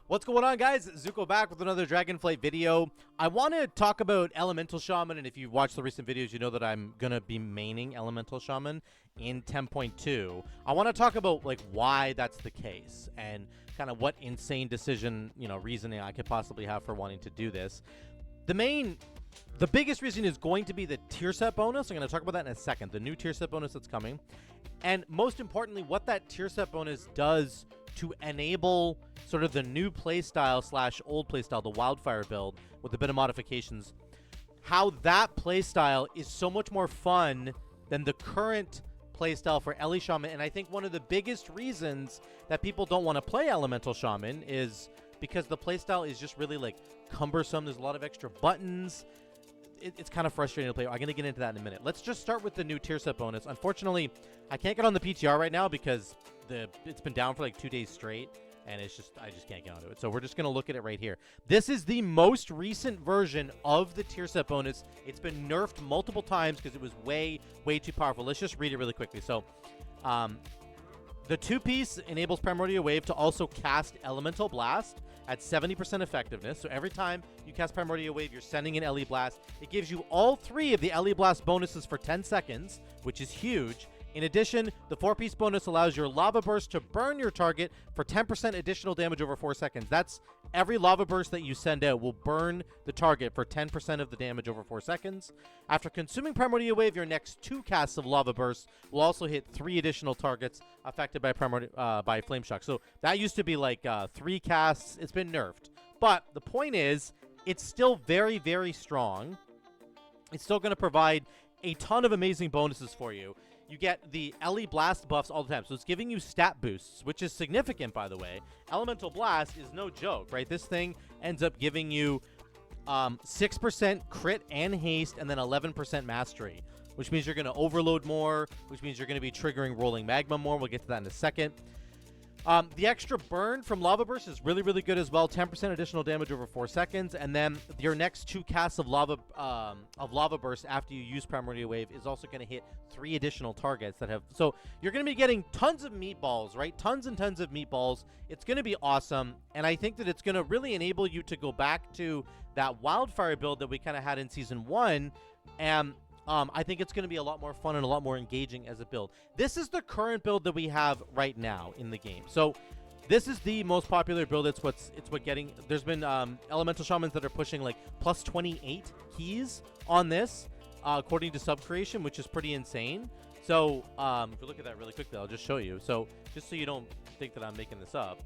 What's going on, guys? Zuko back with another Dragonflight video. I want to talk about Elemental Shaman, and if you've watched the recent videos, you know that I'm going to be maining Elemental Shaman in 10.2. I want to talk about like why that's the case and kind of what insane decision, reasoning I could possibly have for wanting to do this. The biggest reason is going to be the tier set bonus. I'm going to talk about that in a second. The new tier set bonus that's coming. And most importantly, what that tier set bonus does to enable sort of the new playstyle / old playstyle, the Wildfire build with a bit of modifications. How that playstyle is so much more fun than the current playstyle for Ele Shaman. And I think one of the biggest reasons that people don't want to play Elemental Shaman is because the playstyle is just really like cumbersome. There's a lot of extra buttons. It's kind of frustrating to play. I'm going to get into that in a minute. Let's just start with the new tier set bonus. Unfortunately, I can't get on the PTR right now because it's been down for like 2 days straight, and I just can't get onto it. So we're just going to look at it right here. This is the most recent version of the tier set bonus. It's been nerfed multiple times because it was way too powerful. Let's just read it really quickly. So, the 2-piece enables Primordial Wave to also cast Elemental Blast at 70% effectiveness. So every time you cast Primordial Wave, you're sending an Ele Blast. It gives you all 3 of the Ele Blast bonuses for 10 seconds, which is huge. In addition, the 4-piece bonus allows your Lava Burst to burn your target for 10% additional damage over 4 seconds. That's every Lava Burst that you send out will burn the target for 10% of the damage over 4 seconds. After consuming Primordial Wave, your next 2 casts of Lava Burst will also hit 3 additional targets affected by Flame Shock. So that used to be like 3 casts. It's been nerfed. But the point is, it's still very strong. It's still going to provide a ton of amazing bonuses for you. You get the Ele Blast buffs all the time. So it's giving you stat boosts, which is significant, by the way. Elemental Blast is no joke, right? This thing ends up giving you 6% crit and haste, and then 11% mastery, which means you're going to overload more, which means you're going to be triggering Rolling Magma more. We'll get to that in a second. The extra burn from Lava Burst is really good as well. 10% additional damage over 4 seconds. And then your next 2 casts of Lava Burst after you use Primordial Wave is also going to hit 3 additional targets that have... So you're going to be getting tons of meatballs, right? Tons and tons of meatballs. It's going to be awesome. And I think that it's going to really enable you to go back to that Wildfire build that we kind of had in Season 1. And... I think it's going to be a lot more fun and a lot more engaging as a build. This is the current build that we have right now in the game. So this is the most popular build. It's what getting. There's been Elemental Shamans that are pushing like plus 28 keys on this, according to sub creation, which is pretty insane. So if you look at that really quickly, I'll just show you. So just so you don't think that I'm making this up.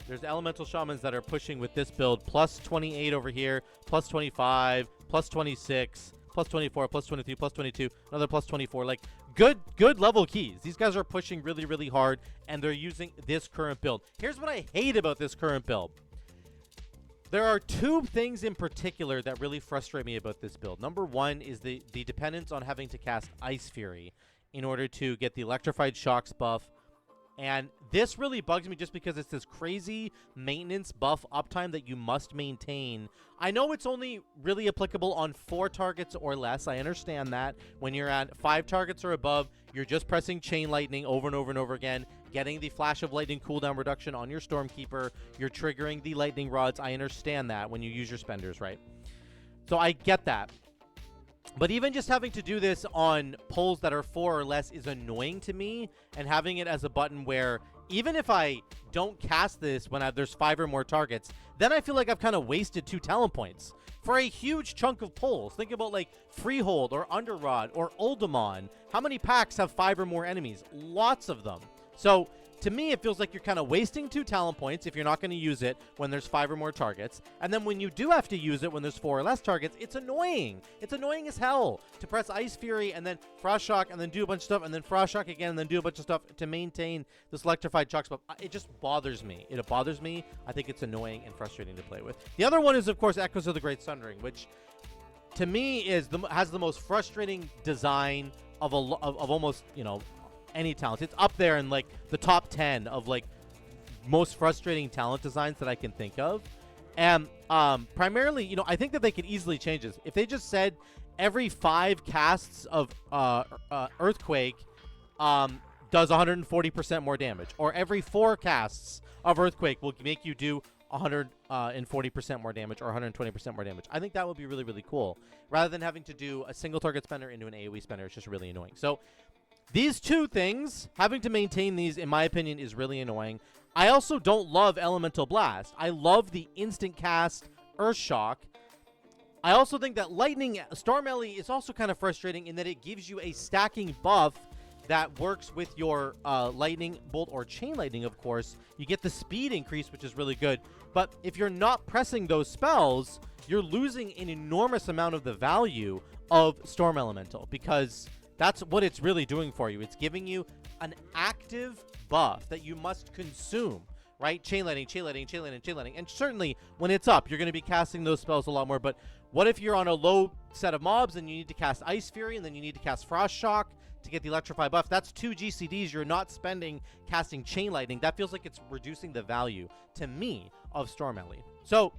There's Elemental Shamans that are pushing with this build plus 28 over here, plus 25, plus 26, plus 24, plus 23, plus 22, another plus 24. Like, good level keys. These guys are pushing really hard, and they're using this current build. Here's what I hate about this current build. There are 2 things in particular that really frustrate me about this build. Number 1 is the dependence on having to cast Ice Fury in order to get the Electrified Shocks buff. And this really bugs me just because it's this crazy maintenance buff uptime that you must maintain. I know it's only really applicable on 4 targets or less. I understand that. When you're at 5 targets or above, you're just pressing Chain Lightning over and over again, getting the Flash of Lightning cooldown reduction on your Stormkeeper. You're triggering the Lightning Rods. I understand that when you use your spenders, right? So I get that. But even just having to do this on pulls that are 4 or less is annoying to me, and having it as a button where even if I don't cast this when there's 5 or more targets, then I feel like I've kind of wasted 2 talent points for a huge chunk of pulls. Think about like Freehold or Underrod or Oldemon. How many packs have 5 or more enemies? Lots of them. So to me, it feels like you're kind of wasting 2 talent points if you're not going to use it when there's 5 or more targets. And then when you do have to use it when there's 4 or less targets, it's annoying. It's annoying as hell to press Ice Fury and then Frost Shock and then do a bunch of stuff and then Frost Shock again and then do a bunch of stuff to maintain this Electrified Shocks buff. It just bothers me. It bothers me. I think it's annoying and frustrating to play with. The other one is, of course, Echoes of the Great Sundering, which to me has the most frustrating design of almost, any talent. It's up there in like the top 10 of like most frustrating talent designs that I can think of. And primarily, I think that they could easily change this. If they just said every 5 casts of Earthquake does 140% more damage, or every 4 casts of Earthquake will make you do 140% more damage or 120% more damage. I think that would be really, really cool. Rather than having to do a single target spender into an AoE spender, it's just really annoying. So these two things, having to maintain these, in my opinion, is really annoying. I also don't love Elemental Blast. I love the instant cast Earth Shock. I also think that Lightning Storm Ellie is also kind of frustrating in that it gives you a stacking buff that works with your Lightning Bolt or Chain Lightning, of course. You get the speed increase, which is really good. But if you're not pressing those spells, you're losing an enormous amount of the value of Storm Elemental, because that's what it's really doing for you. It's giving you an active buff that you must consume, right? Chain Lightning, Chain Lightning, Chain Lightning, Chain Lightning. And certainly when it's up, you're going to be casting those spells a lot more. But what if you're on a low set of mobs and you need to cast Ice Fury and then you need to cast Frost Shock to get the Electrify buff? That's 2 GCDs you're not spending casting Chain Lightning. That feels like it's reducing the value, to me, of Storm Ellie. So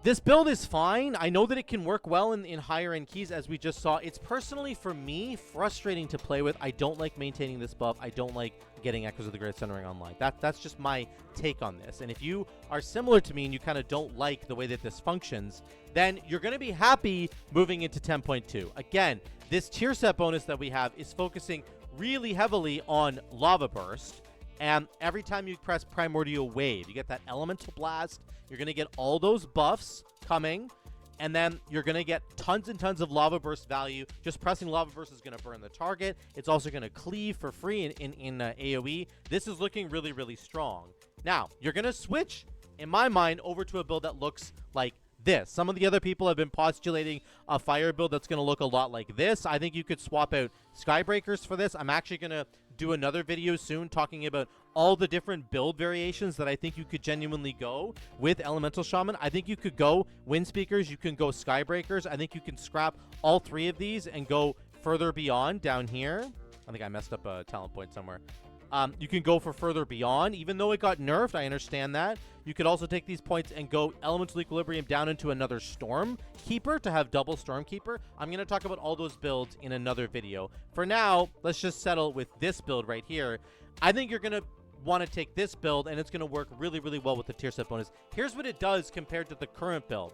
this build is fine. I know that it can work well in higher end keys, as we just saw. It's personally, for me, frustrating to play with. I don't like maintaining this buff. I don't like getting Echoes of the Great Centering online. That's just my take on this. And if you are similar to me and you kind of don't like the way that this functions, then you're going to be happy moving into 10.2. Again, this tier set bonus that we have is focusing really heavily on Lava Burst. And every time you press Primordial Wave, you get that Elemental Blast. You're going to get all those buffs coming. And then you're going to get tons and tons of Lava Burst value. Just pressing Lava Burst is going to burn the target. It's also going to cleave for free in AoE. This is looking really, really strong. Now, you're going to switch, in my mind, over to a build that looks like this. Some of the other people have been postulating a fire build that's going to look a lot like this. I think you could swap out Skybreakers for this. I'm actually going to do another video soon talking about all the different build variations that I think you could genuinely go with Elemental Shaman. I think you could go Wind Speakers, you can go Skybreakers. I think you can scrap all 3 of these and go further beyond down here. I think I messed up a talent point somewhere. You can go for further beyond, even though it got nerfed. I understand that. You could also take these points and go Elemental Equilibrium down into another Storm Keeper to have double Storm Keeper. I'm going to talk about all those builds in another video. For now, let's just settle with this build right here. I think you're going to want to take this build, and it's going to work really, really well with the tier set bonus. Here's what it does compared to the current build.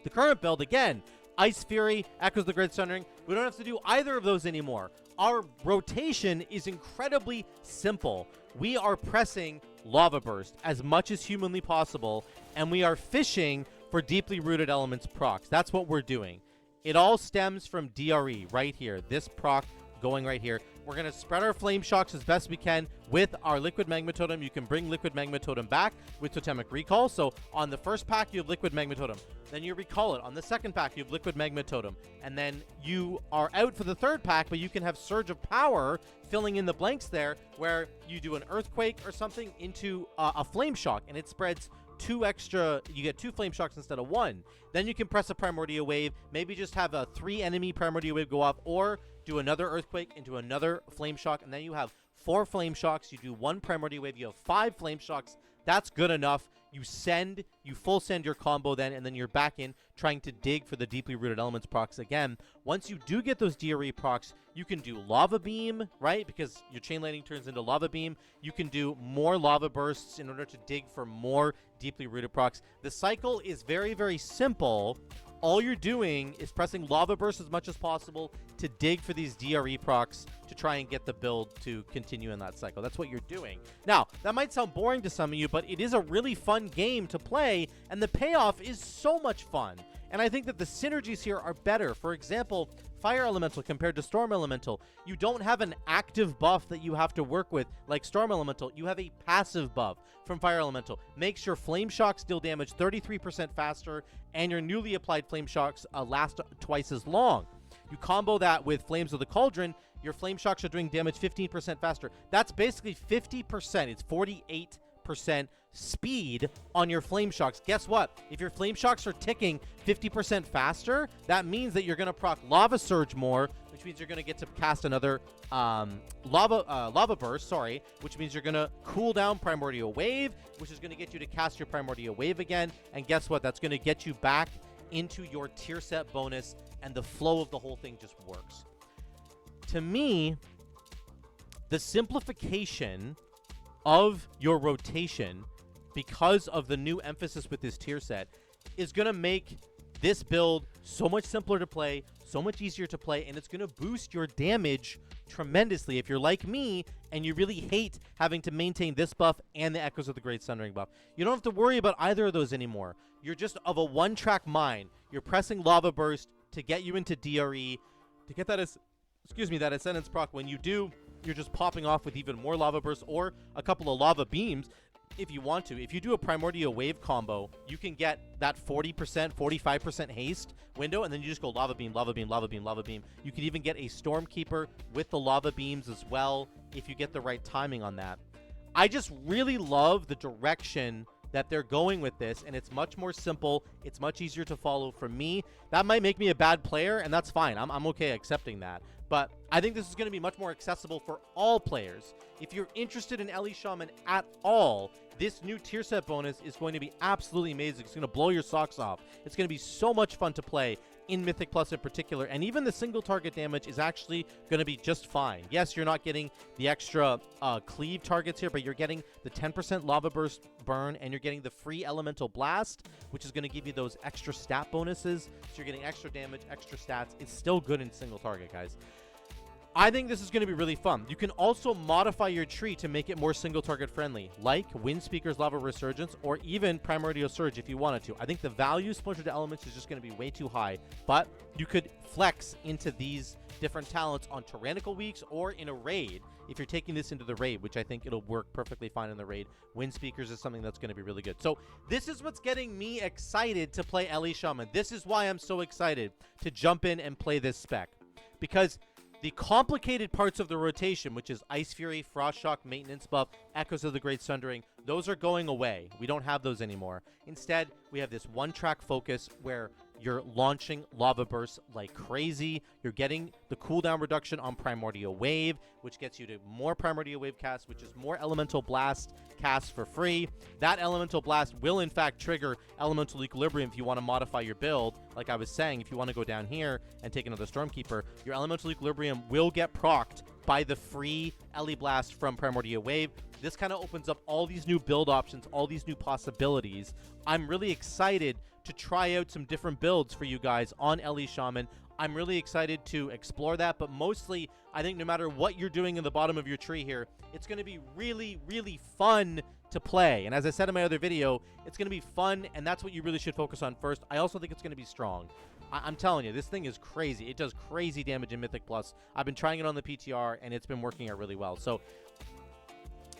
The current build, again, Ice Fury, Echoes of the Great Sundering. We don't have to do either of those anymore. Our rotation is incredibly simple. We are pressing Lava Burst as much as humanly possible, and we are fishing for Deeply Rooted Elements procs. That's what we're doing. It all stems from DRE right here. This proc going right here. We're going to spread our Flame Shocks as best we can with our Liquid Magma Totem. You can bring Liquid Magma Totem back with Totemic Recall. So on the first pack, you have Liquid Magma Totem. Then you recall it. On the second pack, you have Liquid Magma Totem. And then you are out for the third pack, but you can have Surge of Power filling in the blanks there, where you do an Earthquake or something into a Flame Shock, and it spreads 2 extra. You get 2 Flame Shocks instead of 1. Then you can press a Primordial Wave, maybe just have a 3 enemy Primordial Wave go off, or do another Earthquake into another Flame Shock, and then you have 4 Flame Shocks. You do 1 Primordial Wave, you have 5 Flame Shocks. That's good enough. You full send your combo then, and then you're back in trying to dig for the Deeply Rooted Elements procs again. Once you do get those DRE procs, you can do Lava Beam, right? Because your Chain Lightning turns into Lava Beam. You can do more Lava Bursts in order to dig for more Deeply Rooted procs. The cycle is very, very simple. All you're doing is pressing Lava Burst as much as possible to dig for these DRE procs to try and get the build to continue in that cycle. That's what you're doing. Now, that might sound boring to some of you, but it is a really fun game to play, and the payoff is so much fun. And I think that the synergies here are better. For example, Fire Elemental compared to Storm Elemental. You don't have an active buff that you have to work with like Storm Elemental. You have a passive buff from Fire Elemental. Makes your Flame Shocks deal damage 33% faster, and your newly applied Flame Shocks last twice as long. You combo that with Flames of the Cauldron, your Flame Shocks are doing damage 15% faster. That's basically 50%. It's 48% speed on your Flame Shocks. Guess what? If your Flame Shocks are ticking 50% faster, that means that you're going to proc Lava Surge more, which means you're going to get to cast another Lava Burst, which means you're going to cool down Primordial Wave, which is going to get you to cast your Primordial Wave again. And guess what? That's going to get you back into your tier set bonus, and the flow of the whole thing just works. To me, the simplification of your rotation because of the new emphasis with this tier set, is going to make this build so much simpler to play, so much easier to play, and it's going to boost your damage tremendously. If you're like me and you really hate having to maintain this buff and the Echoes of the Great Sundering buff, you don't have to worry about either of those anymore. You're just of a one-track mind. You're pressing Lava Burst to get you into DRE, to get that that Ascendance proc. When you do, you're just popping off with even more Lava Bursts or a couple of Lava Beams if you want to. If you do a Primordial Wave combo, you can get that 40%, 45% haste window, and then you just go Lava Beam, Lava Beam, Lava Beam, Lava Beam. You can even get a Stormkeeper with the Lava Beams as well if you get the right timing on that. I just really love the direction that they're going with this, and it's much more simple. It's much easier to follow for me. That might make me a bad player, and that's fine. I'm okay accepting that. But I think this is going to be much more accessible for all players. If you're interested in Ele Shaman at all, this new tier set bonus is going to be absolutely amazing. It's going to blow your socks off. It's going to be so much fun to play in Mythic Plus in particular, and even the single target damage is actually going to be just fine. Yes, you're not getting the extra cleave targets here, but you're getting the 10% Lava Burst burn, and you're getting the free Elemental Blast, which is going to give you those extra stat bonuses. So you're getting extra damage, extra stats. It's still good in single target, guys. I think this is going to be really fun. You can also modify your tree to make it more single target friendly, like Wind Speaker's Lava Resurgence or even Primordial Surge if you wanted to. I think the value splinter to elements is just going to be way too high, but you could flex into these different talents on tyrannical weeks or in a raid if you're taking this into the raid, which I think it'll work perfectly fine in the raid. Wind Speakers is something that's going to be really good. So this is what's getting me excited to play Ele Shaman. This is why I'm so excited to jump in and play this spec, because the complicated parts of the rotation, which is Ice Fury, Frost Shock, Maintenance Buff, Echoes of the Great Sundering, those are going away. We don't have those anymore. Instead, we have this one-track focus where you're launching Lava Bursts like crazy. You're getting the cooldown reduction on Primordial Wave, which gets you to more Primordial Wave casts, which is more Elemental Blast casts for free. That Elemental Blast will, in fact, trigger Elemental Equilibrium if you want to modify your build. Like I was saying, if you want to go down here and take another Stormkeeper, your Elemental Equilibrium will get procced by the free Ele Blast from Primordial Wave. This kind of opens up all these new build options, all these new possibilities. I'm really excited to try out some different builds for you guys on Ele Shaman. I'm really excited to explore that, but mostly, I think no matter what you're doing in the bottom of your tree here, it's going to be really, really fun to play. And as I said in my other video, it's going to be fun, and that's what you really should focus on first. I also think it's going to be strong. I'm telling you, this thing is crazy. It does crazy damage in Mythic Plus. I've been trying it on the PTR, and it's been working out really well. So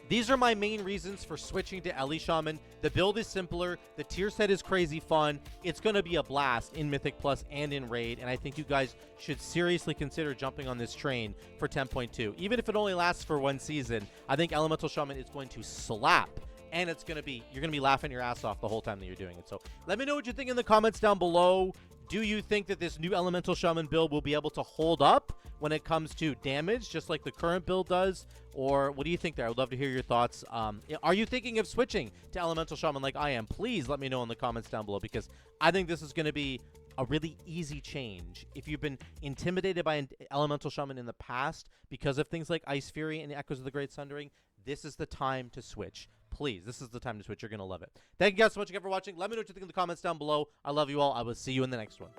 these are my main reasons for switching to Ele Shaman. The build is simpler. The tier set is crazy fun. It's going to be a blast in Mythic Plus and in Raid, and I think you guys should seriously consider jumping on this train for 10.2. Even if it only lasts for one season, I think Elemental Shaman is going to slap, and it's going to be, you're going to be laughing your ass off the whole time that you're doing it. So let me know what you think in the comments down below. Do you think that this new Elemental Shaman build will be able to hold up when it comes to damage, just like the current build does? Or what do you think there? I would love to hear your thoughts. Are you thinking of switching to Elemental Shaman like I am? Please let me know in the comments down below, because I think this is going to be a really easy change. If you've been intimidated by an Elemental Shaman in the past because of things like Ice Fury and the Echoes of the Great Sundering, this is the time to switch. Please, this is the time to switch. You're going to love it. Thank you guys so much again for watching. Let me know what you think in the comments down below. I love you all. I will see you in the next one.